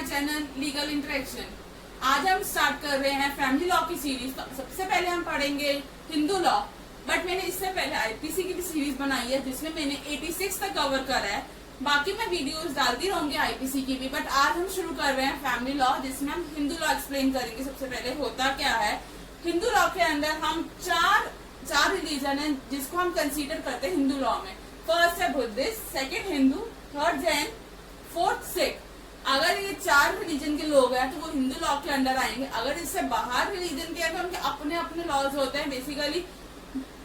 Channel legal interaction. आज हम start कर रहे हैं फैमिली लॉ की सीरीज। तो सबसे पहले हम पढ़ेंगे हिंदू लॉ, बट मैंने इससे पहले आईपीसी की भी सीरीज बनाई है जिसमें मैंने 86 तक कवर करा है। बाकी मैं वीडियोस डालती रहूंगी आईपीसी की भी, बट आज हम शुरू कर रहे हैं फैमिली लॉ जिसमें हम हिंदू लॉ एक्सप्लेन करेंगे। सबसे पहले होता क्या है, हिंदू लॉ के अंदर हम चार रिलीजन है जिसको हम कंसीडर करते हैं हिंदू लॉ में। फर्स्ट है Buddhist, second Hindu, third Jain, fourth Sikh. अगर ये चार रिलीजन के लोग हैं तो वो हिंदू लॉ के अंडर आएंगे। अगर इससे बाहर रिलीजन के हैं तो उनके अपने अपने लॉज होते हैं। बेसिकली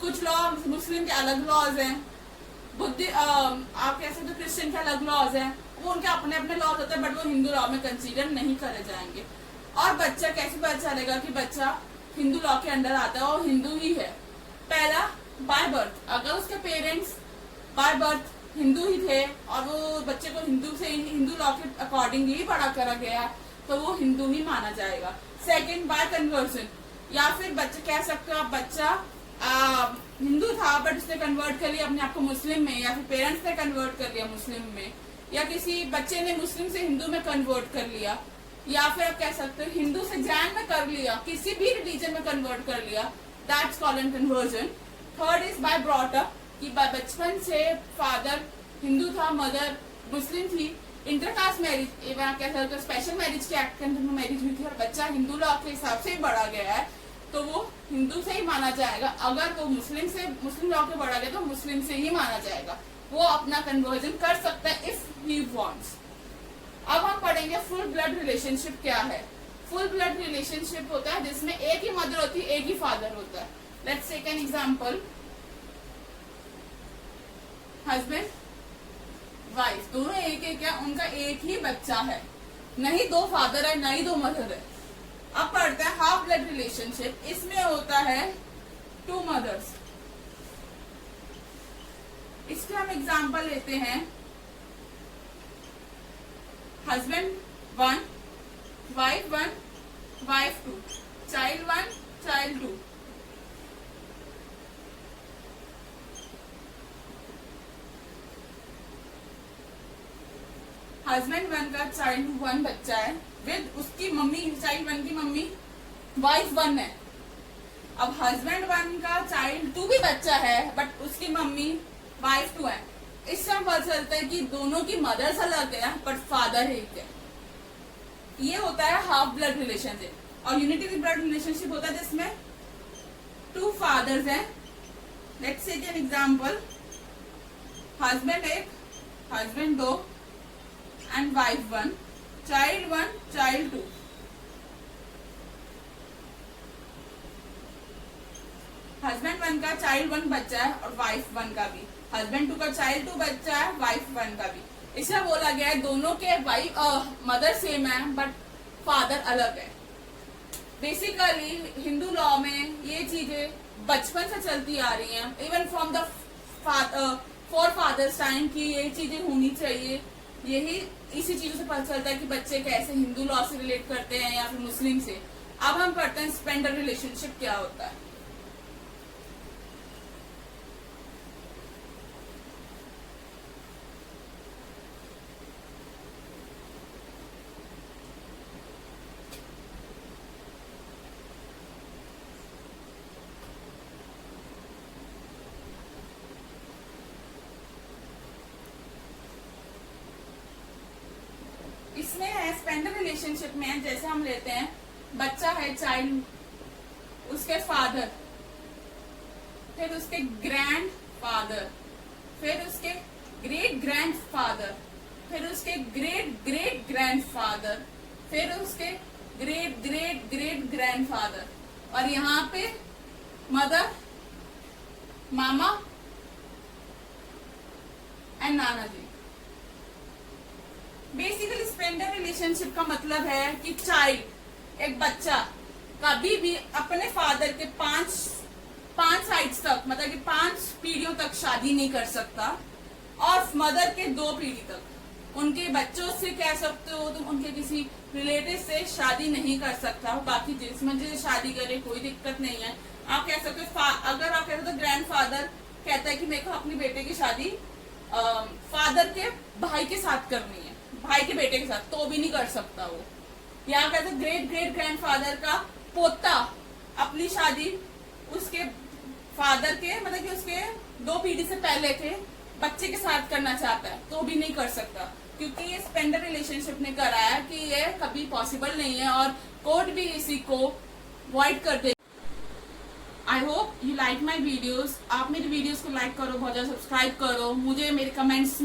कुछ लॉ मुस्लिम के अलग लॉज हैं, आप कह सकते हो क्रिश्चियन के अलग लॉज हैं, वो उनके अपने अपने लॉज होते हैं, बट वो हिंदू लॉ में कंसीडर नहीं करे जाएंगे। और बच्चा कैसे पता चलेगा कि बच्चा हिंदू लॉ के अंडर आता है और हिंदू ही है? पहला, बाय बर्थ। अगर उसके पेरेंट्स बाय बर्थ हिंदू ही थे और वो बच्चे को हिंदू लॉ के अकॉर्डिंग ही बड़ा करा गया तो वो हिंदू ही माना जाएगा। सेकंड, बाय कन्वर्जन, या फिर बच्चे कह सकते हो आप बच्चा हिंदू था बट उसने कन्वर्ट कर लिया अपने आप को मुस्लिम में, या फिर पेरेंट्स ने कन्वर्ट कर लिया मुस्लिम में, या किसी बच्चे ने मुस्लिम से हिंदू में कन्वर्ट कर लिया, या फिर आप कह सकते हो हिंदू से जैन में कर लिया, किसी भी रिलीजन में कन्वर्ट कर लिया, that's called conversion. Third is by brought up, कि बचपन से फादर हिंदू था, मदर मुस्लिम थी, इंटरकास्ट मैरिज, एवं कह सकते हो स्पेशल मैरिज के एक्ट के अंदर मैरिज हुई थी और बच्चा हिंदू लॉ के हिसाब से ही बढ़ा गया है तो वो हिंदू से ही माना जाएगा। अगर वो मुस्लिम लॉ के बढ़ा गया तो मुस्लिम से ही माना जाएगा। वो अपना कन्वर्जन कर सकता है इफ ही वांट्स। अब हम पढ़ेंगे फुल ब्लड रिलेशनशिप क्या है। फुल ब्लड रिलेशनशिप होता है जिसमें एक ही मदर होती है, एक ही फादर होता है। Let's take an example, husband wife दोनों एक है, उनका एक ही बच्चा है, नहीं दो फादर है, नहीं दो मदर है। अब पढ़ते हैं हाफ ब्लड रिलेशनशिप। इसमें होता है टू मदर्स। इसके हम एग्जांपल लेते हैं, husband 1, wife 1, wife 2, child 1, child 2। Husband 1 का चाइल्ड 1 बच्चा है विद उसकी मम्मी, चाइल्ड 1 की मम्मी वाइफ 1 है। अब हस्बैंड 1 का चाइल्ड 2 भी बच्चा है बट उसकी मम्मी वाइफ 2 है। इससे हम पता चलता है कि दोनों की मदर्स अलग है बट फादर एक है। ये होता है हाफ ब्लड रिलेशनशिप। और यूनिटरी ब्लड रिलेशनशिप होता है जिसमें टू फादर्स हैं। Let's take an example, husband 1, husband 2 and wife 1, child 1, child 2। Husband 1 का चाइल्ड 1 बच्चा है और वाइफ 1 का भी। हस्बैंड 2 का चाइल्ड 2 बच्चा है, वाइफ 1 का भी। इससे बोला गया है दोनों के वाइफ मदर सेम है बट फादर अलग है। बेसिकली हिंदू लॉ में ये चीजें बचपन से चलती आ रही हैं, even from the forefathers time की ये चीजें होनी चाहिए। यही इसी चीजों से पता चलता है कि बच्चे कैसे हिंदू लॉ से रिलेट करते हैं या फिर मुस्लिम से। अब हम पढ़ते हैं स्पेंडर रिलेशनशिप क्या होता है। इसमें है स्पेंडर रिलेशनशिप में, जैसे हम लेते हैं बच्चा है चाइल्ड, उसके फादर, फिर उसके ग्रैंड फादर, फिर उसके ग्रेट ग्रैंड फादर, फिर उसके ग्रेट ग्रेट ग्रैंड फादर, फिर उसके great great great grand father, और यहाँ पे mother, mama and Nana ji. Basically Spender relationship का मतलब है कि चाइल्ड, एक बच्चा कभी भी अपने फादर के पांच साइड्स तक, मतलब कि 5 पीढ़ियों तक शादी नहीं कर सकता, और मदर के 2 पीढ़ी तक उनके बच्चों से कह सकते हो तुम उनके किसी रिलेटिव से शादी नहीं कर सकता। बाकी जिसमें जिसे शादी करे कोई दिक्कत नहीं है। आप कह सकते हो अगर आप कह सकते हो ग्रैंड फादर कहता है कि मेरे को अपनी बेटे की शादी फादर के भाई के साथ करनी है, भाई के बेटे के साथ, तो भी नहीं कर सकता वो। यहाँ कहते ग्रेट ग्रेट ग्रैंडफादर का पोता अपनी शादी उसके फादर के मतलब कि उसके 2 पीढ़ी से पहले के बच्चे के साथ करना चाहता है, तो भी नहीं कर सकता, क्योंकि ये स्पेंडर रिलेशनशिप ने कराया कि ये कभी पॉसिबल नहीं है और कोर्ट भी इसी को वॉइड कर दे। I hope you like my videos. आप मेरी वीडियोज को लाइक करो, बहुत ज़्यादा सब्सक्राइब करो, मुझे मेरे कमेंट्स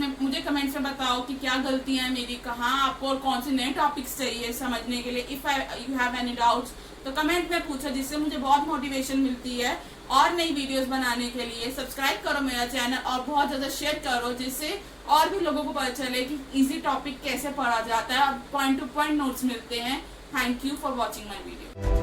में बताओ कि क्या गलतियां हैं मेरी, कहाँ आपको और कौन से नए टॉपिक्स चाहिए समझने के लिए। If you have any doubts तो कमेंट में पूछो, जिससे मुझे बहुत मोटिवेशन मिलती है और नई वीडियोस बनाने के लिए। सब्सक्राइब करो मेरा चैनल और बहुत ज़्यादा शेयर करो, जिससे और भी लोगों को पता चले कि इजी टॉपिक कैसे पढ़ा जाता है, पॉइंट टू पॉइंट नोट्स मिलते हैं। Thank you for watching my video.